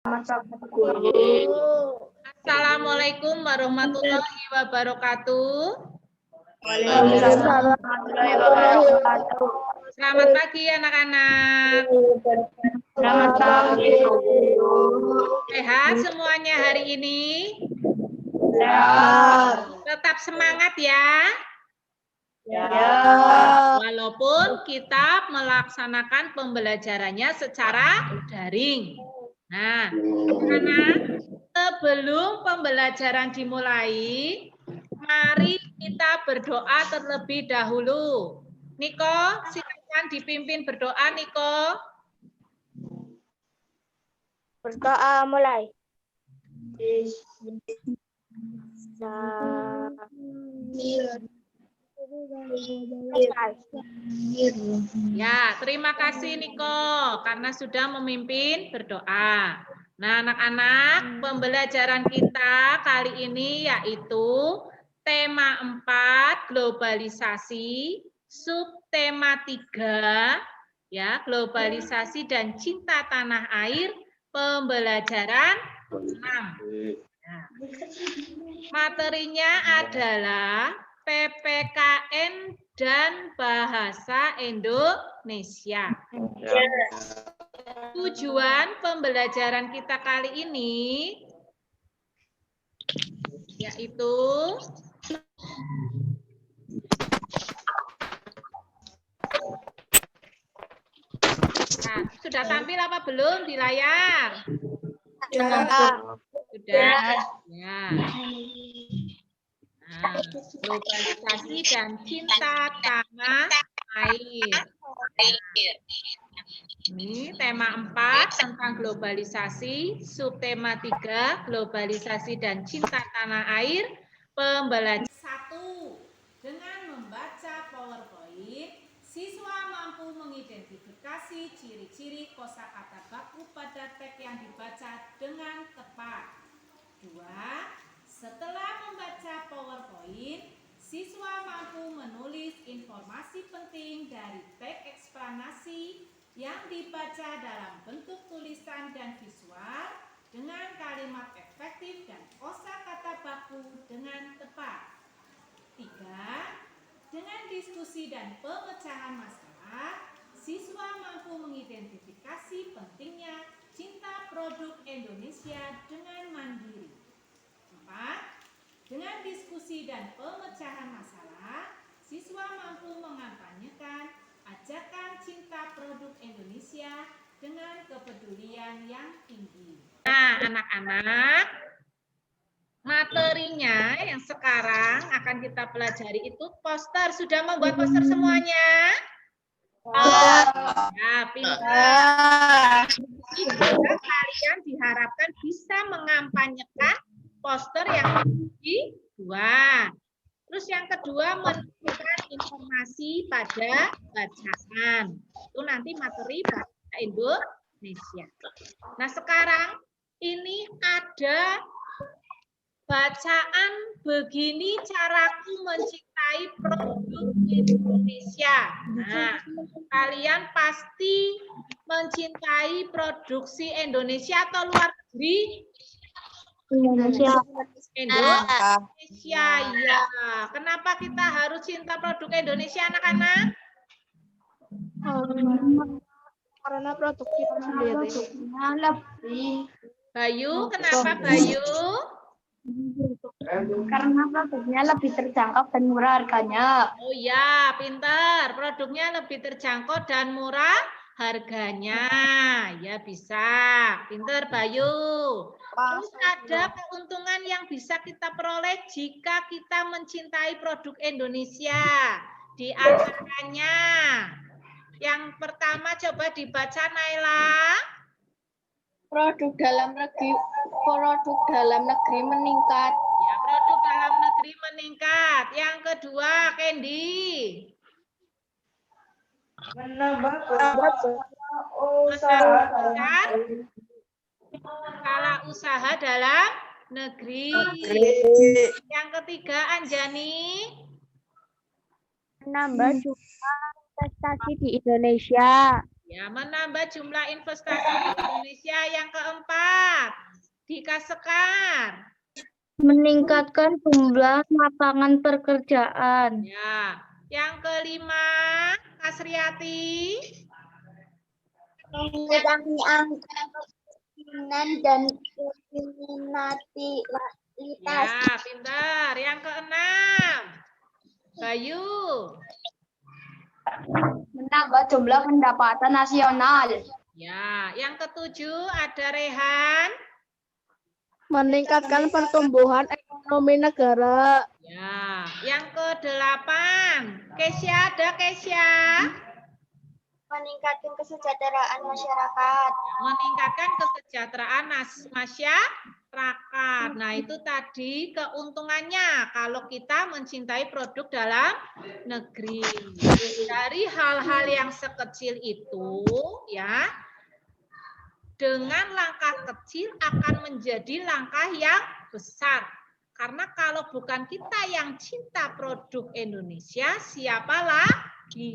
Assalamualaikum warahmatullahi wabarakatuh. Waalaikumsalam warahmatullahi wabarakatuh. Selamat pagi anak-anak. Selamat pagi. Sehat semuanya hari ini? Sehat. Tetap semangat ya. Ya. Walaupun kita melaksanakan pembelajarannya secara daring. Nah, anak-anak, sebelum pembelajaran dimulai, mari kita berdoa terlebih dahulu. Niko, silakan dipimpin berdoa, Niko. Berdoa mulai. Ya, terima kasih Niko karena sudah memimpin berdoa. Nah, anak-anak, pembelajaran kita kali ini yaitu tema 4 globalisasi, subtema 3 ya, globalisasi dan cinta tanah air, pembelajaran 6. Nah, materinya adalah PPKN dan bahasa Indonesia. Tujuan pembelajaran kita kali ini yaitu nah, sudah tampil apa belum di layar? Sudah. Ya. Nah, globalisasi dan cinta tanah air. Ini tema 4 tentang globalisasi, subtema 3 globalisasi dan cinta tanah air, pembelajaran 1. Dengan membaca PowerPoint, siswa mampu mengidentifikasi ciri-ciri kosakata baku pada teks yang dibaca dengan tepat. 2. Setelah membaca PowerPoint, siswa mampu menulis informasi penting dari teks eksplanasi yang dibaca dalam bentuk tulisan dan visual dengan kalimat efektif dan kosakata baku dengan tepat. 3. Dengan diskusi dan pemecahan masalah, siswa mampu mengidentifikasi pentingnya cinta produk Indonesia dengan mandiri. 4. Dengan diskusi dan pemecahan masalah, siswa mampu mengampanyekan ajakan cinta produk Indonesia dengan kepedulian yang tinggi. Nah, anak-anak, materinya yang sekarang akan kita pelajari itu poster. Sudah membuat poster semuanya? Ya, pintar. Juga kalian diharapkan bisa mengampanyekan poster yang kedua. Terus yang kedua, menunjukkan informasi pada bacaan. Itu nanti materi bahasa Indonesia. Nah, sekarang ini ada bacaan begini caraku mencintai produk Indonesia. Nah, kalian pasti mencintai produksi Indonesia atau luar negeri? Indonesia. Indonesia, ya. Kenapa kita harus cinta produk Indonesia, anak-anak? Karena produk kita sendiri. Bayu, kenapa Bayu? Karena produknya lebih terjangkau dan murah harganya. Oh ya, pintar. Produknya lebih terjangkau dan murah harganya. Ya bisa. Pintar Bayu. Terus ada keuntungan yang bisa kita peroleh jika kita mencintai produk Indonesia. Di antaranya, yang pertama coba dibaca Naila. Produk dalam negeri meningkat. Ya, produk dalam negeri meningkat. Yang kedua, Candy. Menambah skala usaha dalam negeri. Yang ketiga, Anjani. Menambah jumlah investasi di Indonesia. Ya, menambah jumlah investasi di Indonesia. Yang keempat, Dika Sekar. Meningkatkan jumlah lapangan pekerjaan. Ya, yang kelima, Kasriati. Mengurangi angka kemiskinan dan kriminalitas. Ya, pintar. Yang keenam, Bayu. Menambah jumlah pendapatan nasional. Ya, yang ketujuh ada Rehan. Meningkatkan pertumbuhan ekonomi negara. Ya, yang kedelapan, Kesya, ada Kesya. Meningkatkan kesejahteraan masyarakat. Meningkatkan kesejahteraan masyarakat. Nah, itu tadi keuntungannya kalau kita mencintai produk dalam negeri. Dari hal-hal yang sekecil itu, ya, dengan langkah kecil akan menjadi langkah yang besar. Karena kalau bukan kita yang cinta produk Indonesia, siapa lagi?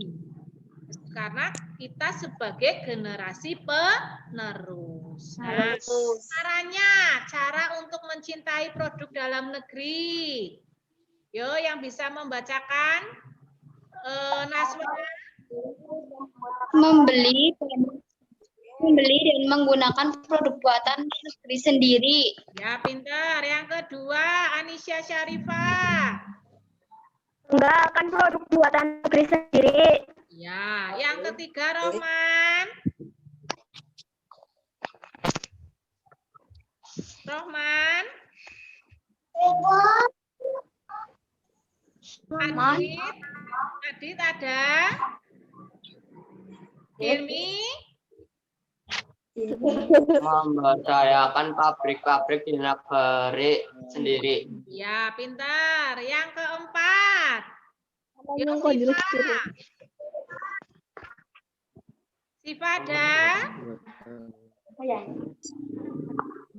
Karena kita sebagai generasi penerus. Nah, cara untuk mencintai produk dalam negeri. Yo, yang bisa membacakan Naswa. Membeli dan menggunakan produk buatan negeri sendiri. Ya, pintar. Yang kedua, Anisya Syarifah. Menggunakan produk buatan negeri sendiri. Ya, yang ketiga, Rohman. Adit ada? Hilmi? Memberdayakan pabrik-pabrik di negeri sendiri. Ya, pintar. Yang keempat. Siva ada?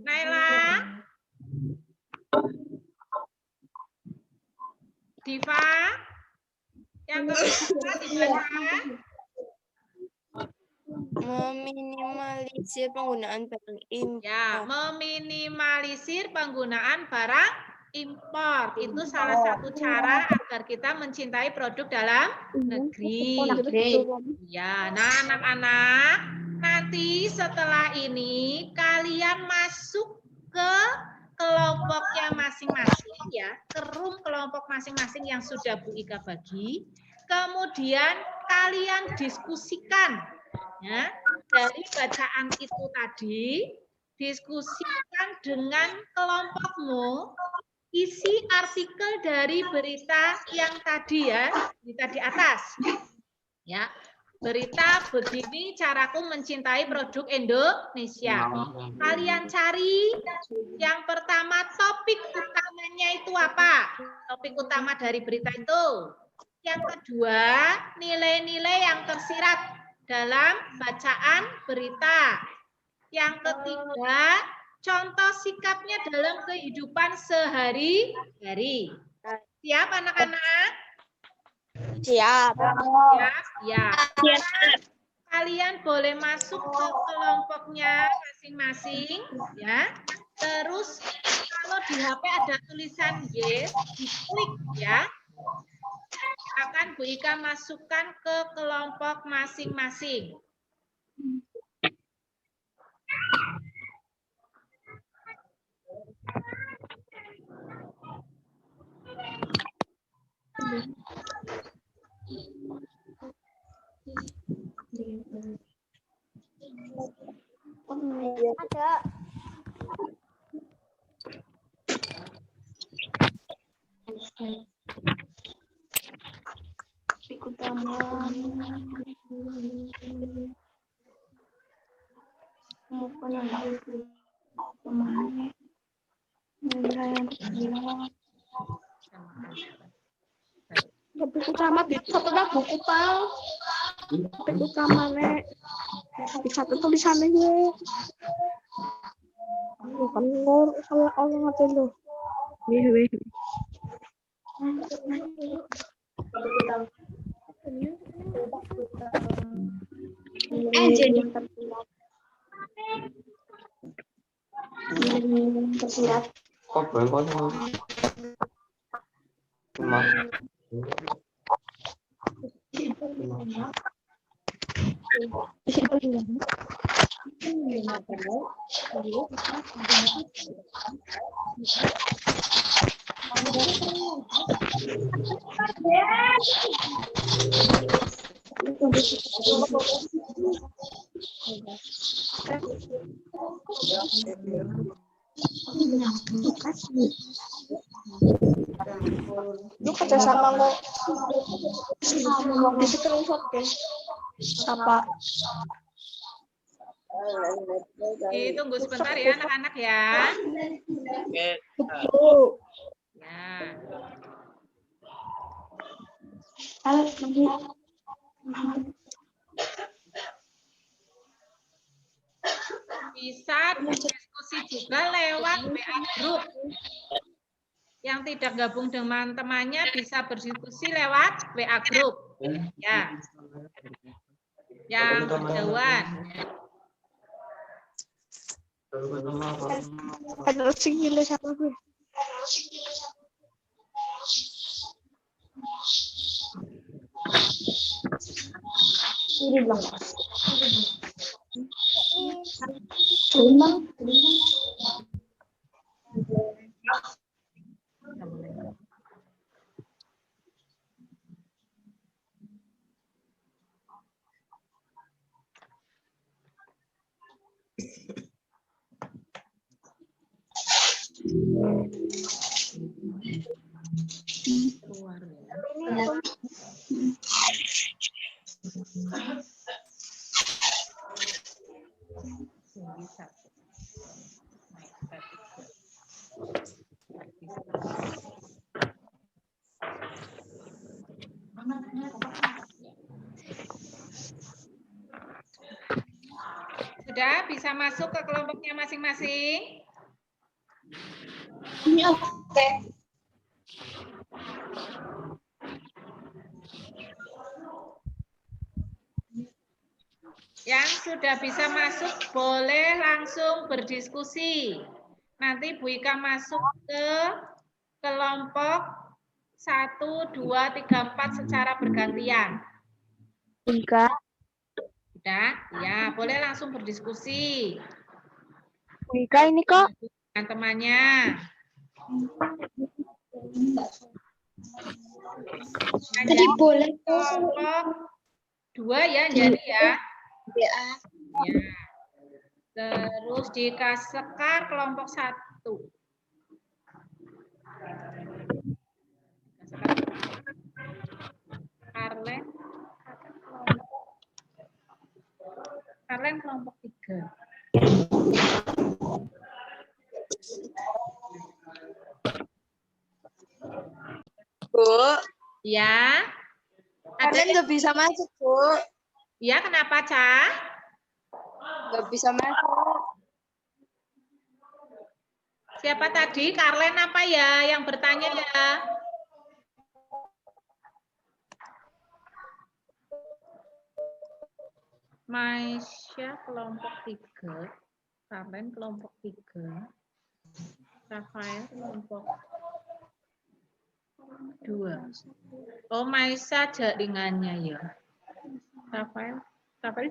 Naila? Diva? Yang keempat dibaca? Meminimalisir penggunaan barang impor. Ya, meminimalisir penggunaan barang impor. Itu salah satu cara agar kita mencintai produk dalam negeri. Ya, nah anak-anak, nanti setelah ini kalian masuk ke kelompoknya masing-masing ya, ke room kelompok masing-masing yang sudah Bu Ika bagi. Kemudian kalian diskusikan ya, dari bacaan itu tadi, diskusikan dengan kelompokmu isi artikel dari berita yang tadi ya, berita di atas. Ya, berita begini caraku mencintai produk Indonesia. Kalian cari yang pertama topik utamanya itu apa? Topik utama dari berita itu. Yang kedua, nilai-nilai yang tersirat dalam bacaan berita. Yang ketiga, contoh sikapnya dalam kehidupan sehari-hari. Siap anak-anak? Siap. Ya. Kalian boleh masuk ke kelompoknya masing-masing ya. Terus kalau di HP ada tulisan yes, diklik ya. Akan Bu Ika masukkan ke kelompok masing-masing. Ada. Buku utama satunya buku pal. Buku utama nek. Satu tulisannya ya. Bukan nur salah Allah ngatain lo. Wih. Nilai-nilai yang tersirat. Nilai-nilai yang tersirat. Kok bengkok? Lu kerja sama lo di screenshot deh. Apa? Tunggu sebentar ya anak-anak ya. Betul. Ya. Bisa diskusi juga lewat WA Group. Yang tidak gabung dengan temannya bisa berdiskusi lewat WA Group. Ya. Yang kejauhan. Ada single satu gue. Ini belum. Cuma. Sudah bisa masuk ke kelompoknya masing-masing? Oke. Yang sudah bisa masuk boleh langsung berdiskusi. Nanti Bu Ika masuk ke kelompok 1, 2, 3, 4 secara bergantian. Ika. Sudah? Ya, boleh langsung berdiskusi. Ika ini kok. Dengan temannya. Tadi boleh Kelompok 2 ya, jadi ya. ya. Ya. Terus di Sekar kelompok 1. Karlen kelompok 3. Bu, Ya. Ada kalian nggak bisa masuk, Bu. Ya, kenapa, Ca? Nggak bisa masuk. Siapa tadi? Karlen apa ya yang bertanya ya? Maisha kelompok 3. Karlen kelompok 3. Rafael kelompok 2. Oh, Maisha jaringannya ya. Rafael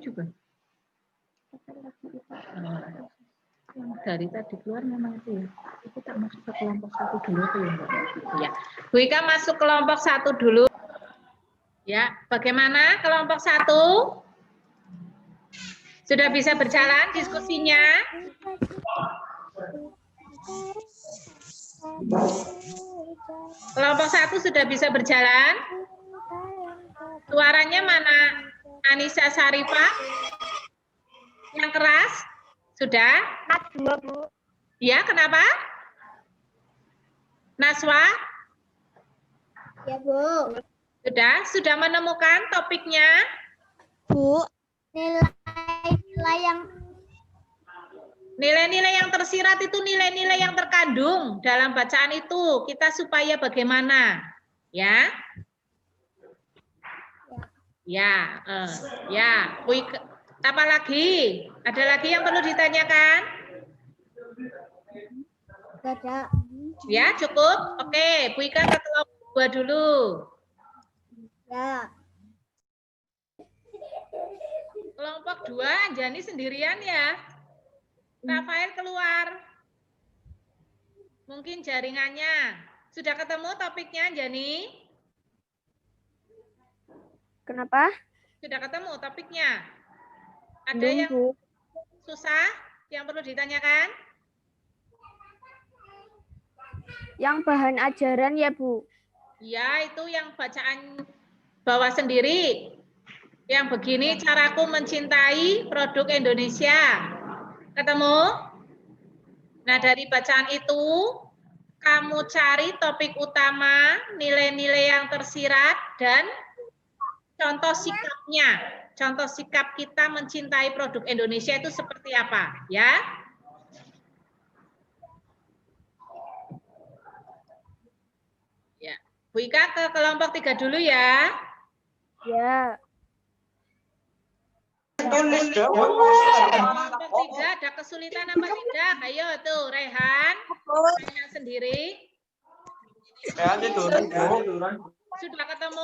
juga. Yang dari tadi keluar memang itu ya. Itu tak masuk ke kelompok 1 dulu tuh ya. Bu Ika masuk kelompok 1 dulu. Ya, bagaimana kelompok 1? Sudah bisa berjalan diskusinya? Kelompok 1 sudah bisa berjalan? Suaranya mana? Anissa Sarifah? Yang keras? Sudah? Ya, kenapa? Naswa? Ya, Bu. Sudah menemukan topiknya? Bu, Nilai-nilai yang tersirat itu nilai-nilai yang terkandung dalam bacaan itu. Kita supaya bagaimana? Ya? Ya, Apa lagi? Ada lagi yang perlu ditanyakan? Ada. Ya, cukup. Oke, Bu Ika ke kelompok 2 dulu. Ya. Kelompok 2, Anjani sendirian ya. Rafael keluar. Mungkin jaringannya. Sudah ketemu topiknya, Anjani? Kenapa? Sudah ketemu topiknya? Ada Belum, yang Bu. susah? Yang perlu ditanyakan? Yang bahan ajaran ya, Bu. Ya, itu yang bacaan bawah sendiri. Yang begini caraku mencintai produk Indonesia. Ketemu? Nah, dari bacaan itu, kamu cari topik utama, nilai-nilai yang tersirat, dan contoh sikapnya. Contoh sikap kita mencintai produk Indonesia itu seperti apa? Ya. Ya. Bu Ika ke kelompok 3 dulu ya. Ya. Kelompok 3 ada kesulitan apa tidak? Ayo tuh, Rehan. Tanya sendiri. Sudah ketemu?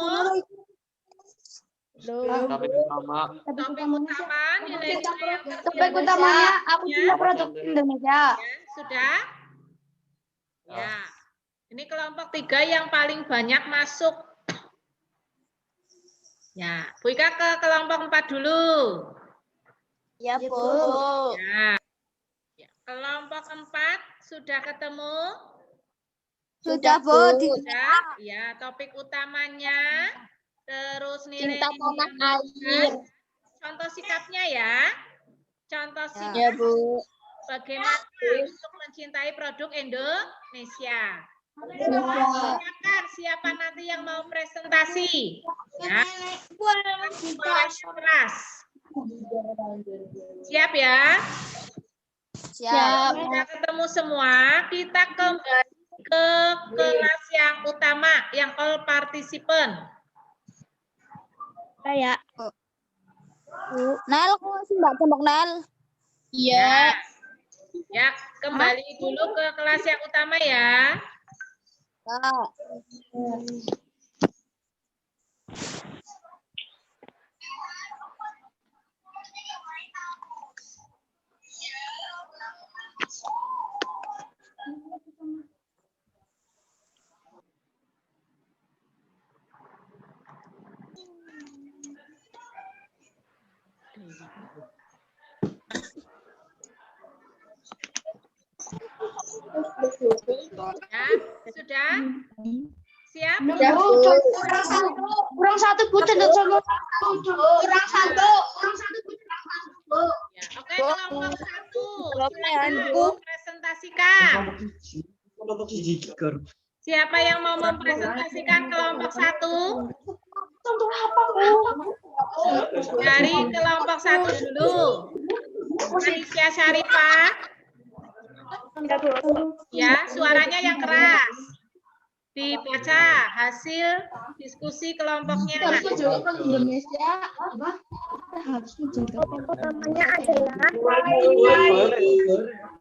Topik utama. Topik utama, nilai-nilai yang Topik utamanya aku cinta produk Indonesia. Ya, sudah? Ya. Ini kelompok 3 yang paling banyak masuk. Ya, Bu Ika ke kelompok 4 dulu. Ya, Bu. Ya. Ya. Kelompok 4 sudah ketemu? Sudah, Bu. Sudah. Ya, topik utamanya. Terus nilai Cinta tanah air. contoh sikapnya ya. Contoh sikap Ya, Bu. bagaimana untuk mencintai produk Indonesia. Siapa nanti yang mau presentasi? Ya. Keras. Siap ya? Siap. Kita ketemu semua, kita kembali ke kelas yang utama, yang all participant. Saya. Nel, kok masih Mbak tembok Nel? Ya. Ya, kembali dulu ke kelas yang utama ya. Ya, sudah? Siap? Kurang satu Bu, cenderung sama kurang satu. Ya, oke, kelompok 1. Silakan presentasikan. Siapa yang mau mempresentasikan kelompok 1? Dari kelompok 1 dulu. Manisya Syarifah. Ya, suaranya yang keras. Dibaca hasil diskusi kelompoknya. Indonesia Namanya adalah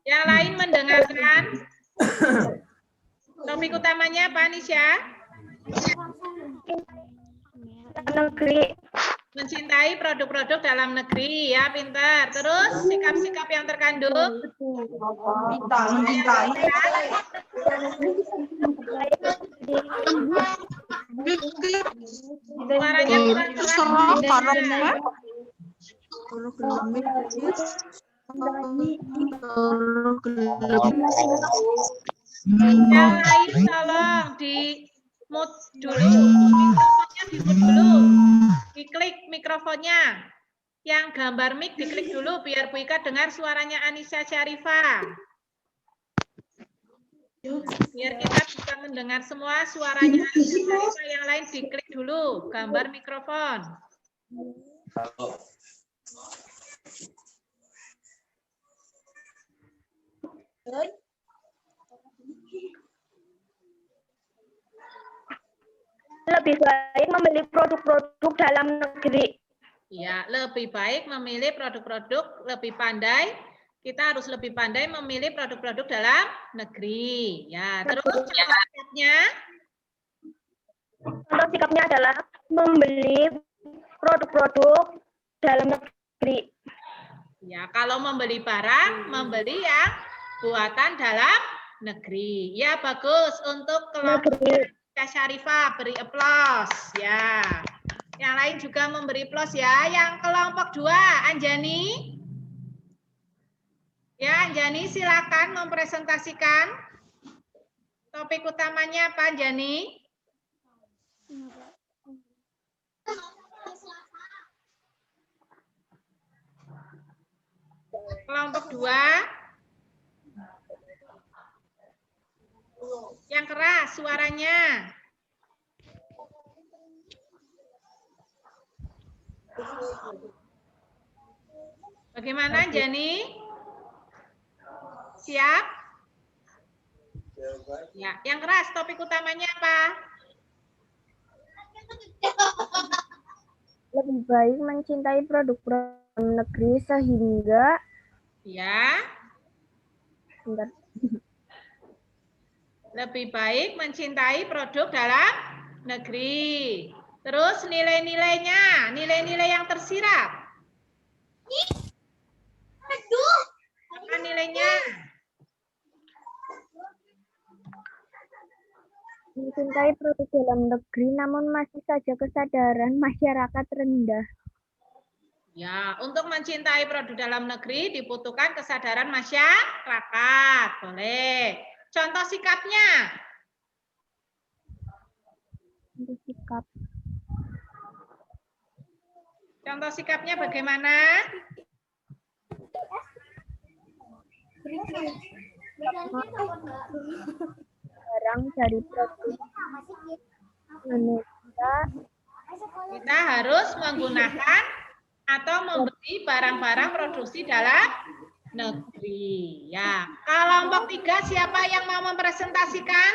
Yang lain mendengarkan. Topik utamanya apa, Nisya? negeri. Mencintai produk-produk dalam negeri, ya, pintar. Terus sikap-sikap yang terkandung. Suaranya kurang keras. Yang lain tolong di mute dulu, mikrofonnya di mute dulu, diklik mikrofonnya. Yang gambar mic diklik dulu biar Bu Ika dengar suaranya Anissa Syarifah. Biar kita bisa mendengar semua suaranya Anissa Syarifah. Yang lain diklik dulu gambar mikrofon. Lebih baik membeli produk-produk dalam negeri. Ya, lebih baik memilih produk-produk lebih pandai. Kita harus lebih pandai memilih produk-produk dalam negeri. Ya, terus contohnya? Contoh sikapnya adalah membeli produk-produk dalam negeri. Ya, kalau membeli barang, membeli yang buatan dalam negeri. Ya, bagus. Untuk kelompok Kak Syarifah beri applause. Ya. Yang lain juga memberi applause ya. Yang kelompok 2, Anjani. Ya, Anjani silakan mempresentasikan. Topik utamanya apa, Anjani? Kelompok 2. Yang keras suaranya. Bagaimana, Jani? Siap? Ya, yang keras topik utamanya apa? Lebih baik mencintai produk negeri sehingga Ya. Lebih baik mencintai produk dalam negeri. Terus nilai-nilainya, nilai-nilai yang tersirat. Apa nilainya? mencintai produk dalam negeri namun masih saja kesadaran masyarakat rendah. Ya, untuk mencintai produk dalam negeri dibutuhkan kesadaran masyarakat. Boleh. Contoh sikapnya. Sikap. Contoh sikapnya bagaimana? Barang dari produk Indonesia. Kita harus menggunakan atau membeli barang-barang produksi dalam negeri. Ya, kelompok 3 siapa yang mau mempresentasikan?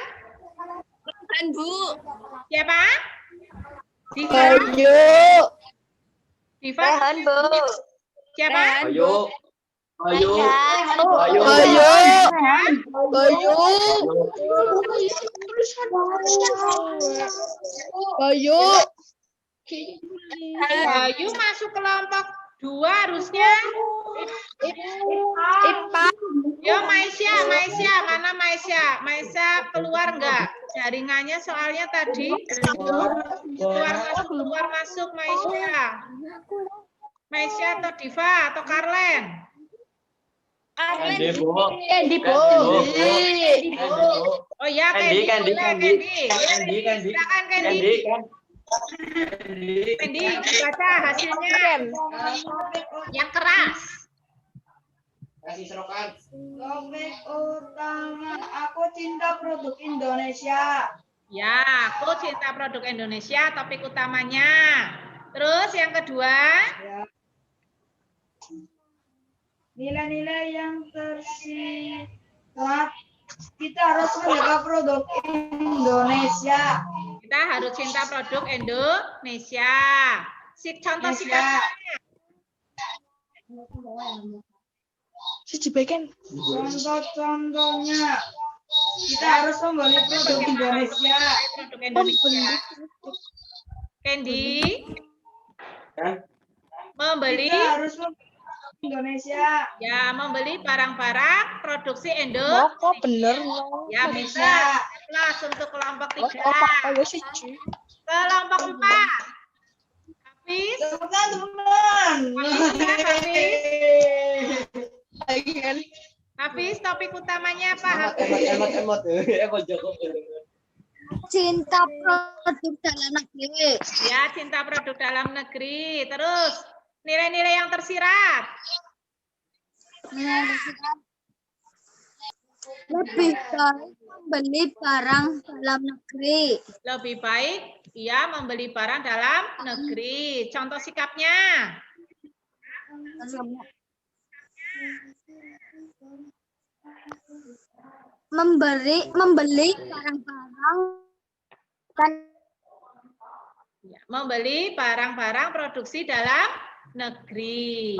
Bu. Siapa? Diva? Ayo. Diva? Bu. Siapa? Ayo. Ayo. Ayo. Ayo. Ayo. Bayu masuk kelompok 2 harusnya. Ipa. Yo Maisya, mana Maisya? Maisya keluar enggak? Jaringannya soalnya tadi keluar masuk Maisya. Maisya atau Diva atau Karlen? Candy, Bu. Candy, Bu. Oh ya, Candy. Silakan Candy. Candy, baca hasilnya. Yang keras. Topik utama, aku cinta produk Indonesia. Ya, aku cinta produk Indonesia, topik utamanya. Terus yang kedua? Ya. Nilai-nilai yang tersirat, kita harus menjaga produk Indonesia. Kita harus cinta produk Indonesia. Contoh sikapnya. Contoh-contohnya, kita harus membeli produk Indonesia. Produk Indonesia. Candy, membeli. Kita harus membeli Indonesia. Ya, membeli barang-barang produksi Indonesia. Kok bener? Ya, bisa. Plus untuk kelompok 3. Kelompok 4. Hafiz. Teman-teman. Hafiz, topik utamanya apa, Hafiz? Emot Joko. Cinta produk dalam negeri. Ya, cinta produk dalam negeri. Terus, nilai-nilai yang tersirat. Lebih baik membeli barang dalam negeri. Lebih baik ia membeli barang dalam negeri. Contoh sikapnya. Membeli barang-barang dan Ya. membeli barang-barang produksi dalam negeri.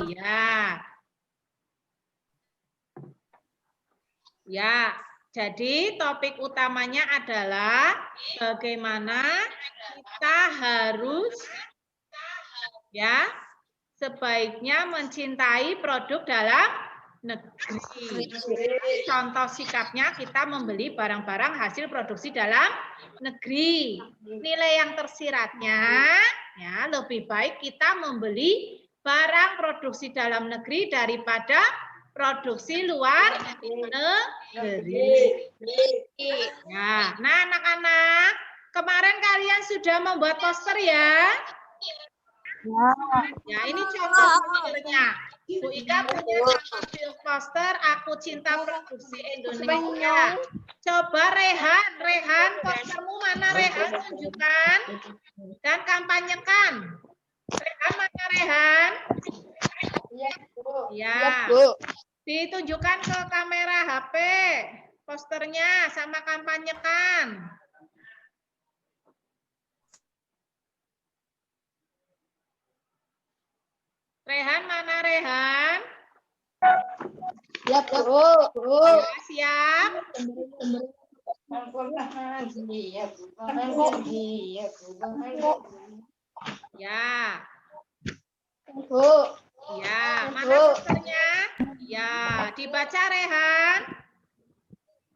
Ya, jadi topik utamanya adalah bagaimana kita harus sebaiknya mencintai produk dalam negeri. Contoh sikapnya kita membeli barang-barang hasil produksi dalam negeri. Nilai yang tersiratnya lebih baik kita membeli barang produksi dalam negeri daripada produksi luar negeri. Nah, anak-anak, kemarin kalian sudah membuat poster ya? Ya, ini contoh posternya. Bu Ika punya contoh poster Aku Cinta Produksi Indonesia. Coba Rehan, postermu mana Rehan? Tunjukkan dan kampanyekan. Rehan mana Rehan? Ya. Ditunjukkan ke kamera HP posternya sama kampanyekan. Rehan mana Rehan? Ya, Bu. Ya, siap. Ya. Bu. Ya, mana posternya? Ya, dibaca Rehan.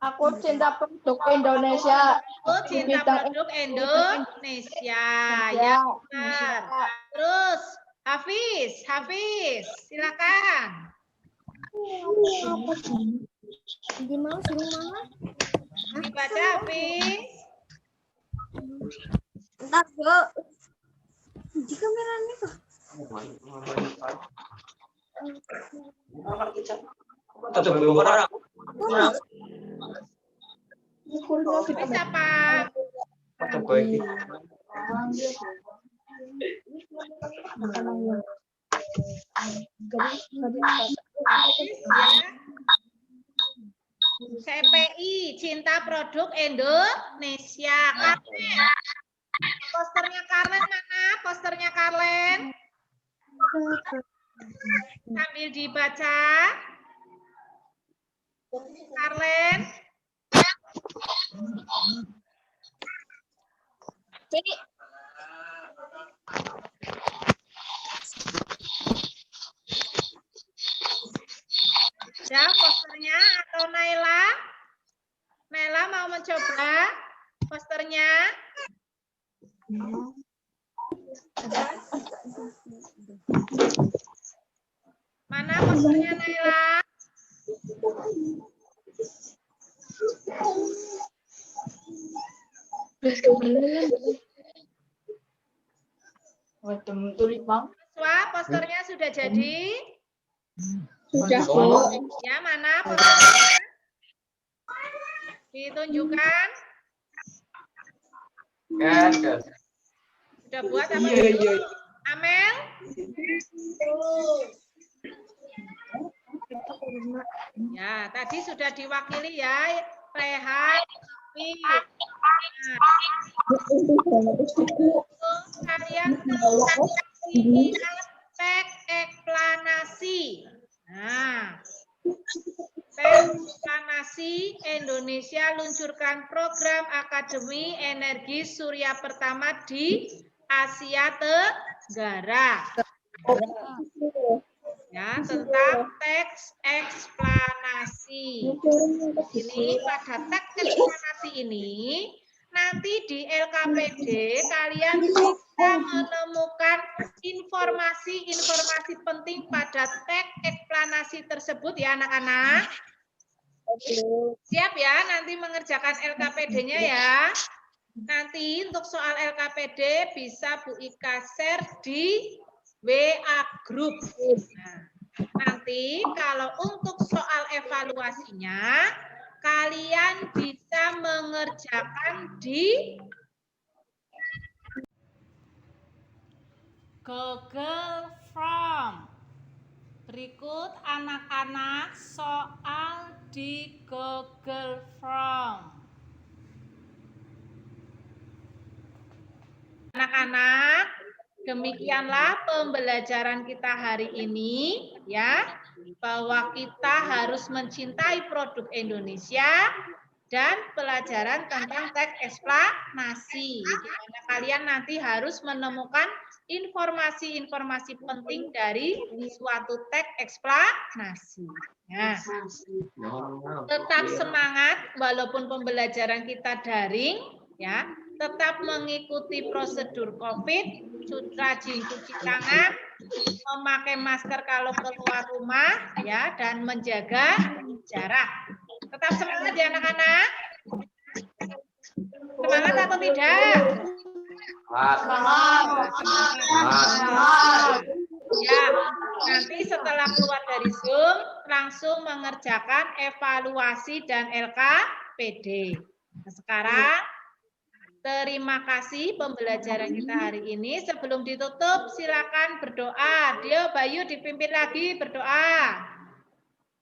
Aku cinta produk Indonesia. Aku cinta produk Indonesia. Ya, benar. Terus Hafiz, silakan. Di mana suruh mana? Dibaca Hafiz. Entar, Bu. Di kamera ini tuh. Siapa? CPI Cinta Produk Indonesia. Karlen. Posternya Karlen mana? Posternya Karlen. Sambil dibaca. Karlen. Ya, posternya atau Naila? Naila mau mencoba posternya? Mana posternya Naila? Wah, posternya sudah jadi? Sudah, Bu. Ya, mana posternya? Ditunjukkan. Sudah buat apa? Iya. Amel? Ya, tadi sudah diwakili ya, Rehan. Kalian teks eksplanasi. Nah, teks eksplanasi Indonesia luncurkan program Akademi Energi Surya pertama di Asia Tenggara. Ya, tentang teks eksplanasi. Ini pada teks eksplanasi ini nanti di LKPD kalian bisa menemukan informasi-informasi penting pada teks eksplanasi tersebut ya anak-anak. Siap ya nanti mengerjakan LKPD-nya ya. Nanti untuk soal LKPD bisa Bu Ika share di WA Group. Nah, nanti kalau untuk soal evaluasinya, kalian bisa mengerjakan di Google Form. Berikut anak-anak soal di Google Form. Anak-anak, demikianlah pembelajaran kita hari ini ya, bahwa kita harus mencintai produk Indonesia dan pelajaran tentang teks eksplanasi. Di mana kalian nanti harus menemukan informasi-informasi penting dari suatu teks eksplanasi. Nah, tetap semangat walaupun pembelajaran kita daring ya, tetap mengikuti prosedur COVID, rajin cuci tangan, memakai masker kalau keluar rumah ya, dan menjaga jarak. Tetap semangat ya anak-anak. Semangat atau tidak? Ya, nanti setelah keluar dari Zoom langsung mengerjakan evaluasi dan LKPD. Nah, sekarang terima kasih pembelajaran kita hari ini. Sebelum ditutup silakan berdoa. Dio, Bayu dipimpin lagi berdoa.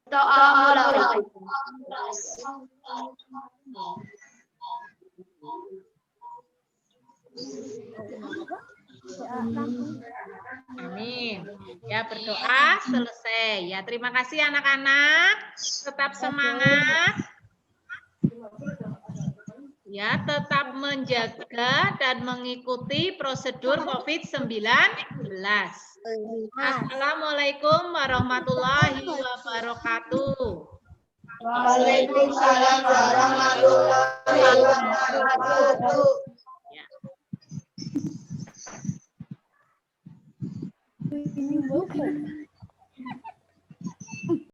Doa mulai. Amin. Ya, berdoa selesai. Ya, terima kasih anak-anak. Tetap semangat. Ya, tetap menjaga dan mengikuti prosedur COVID-19. Assalamualaikum warahmatullahi wabarakatuh. Waalaikumsalam warahmatullahi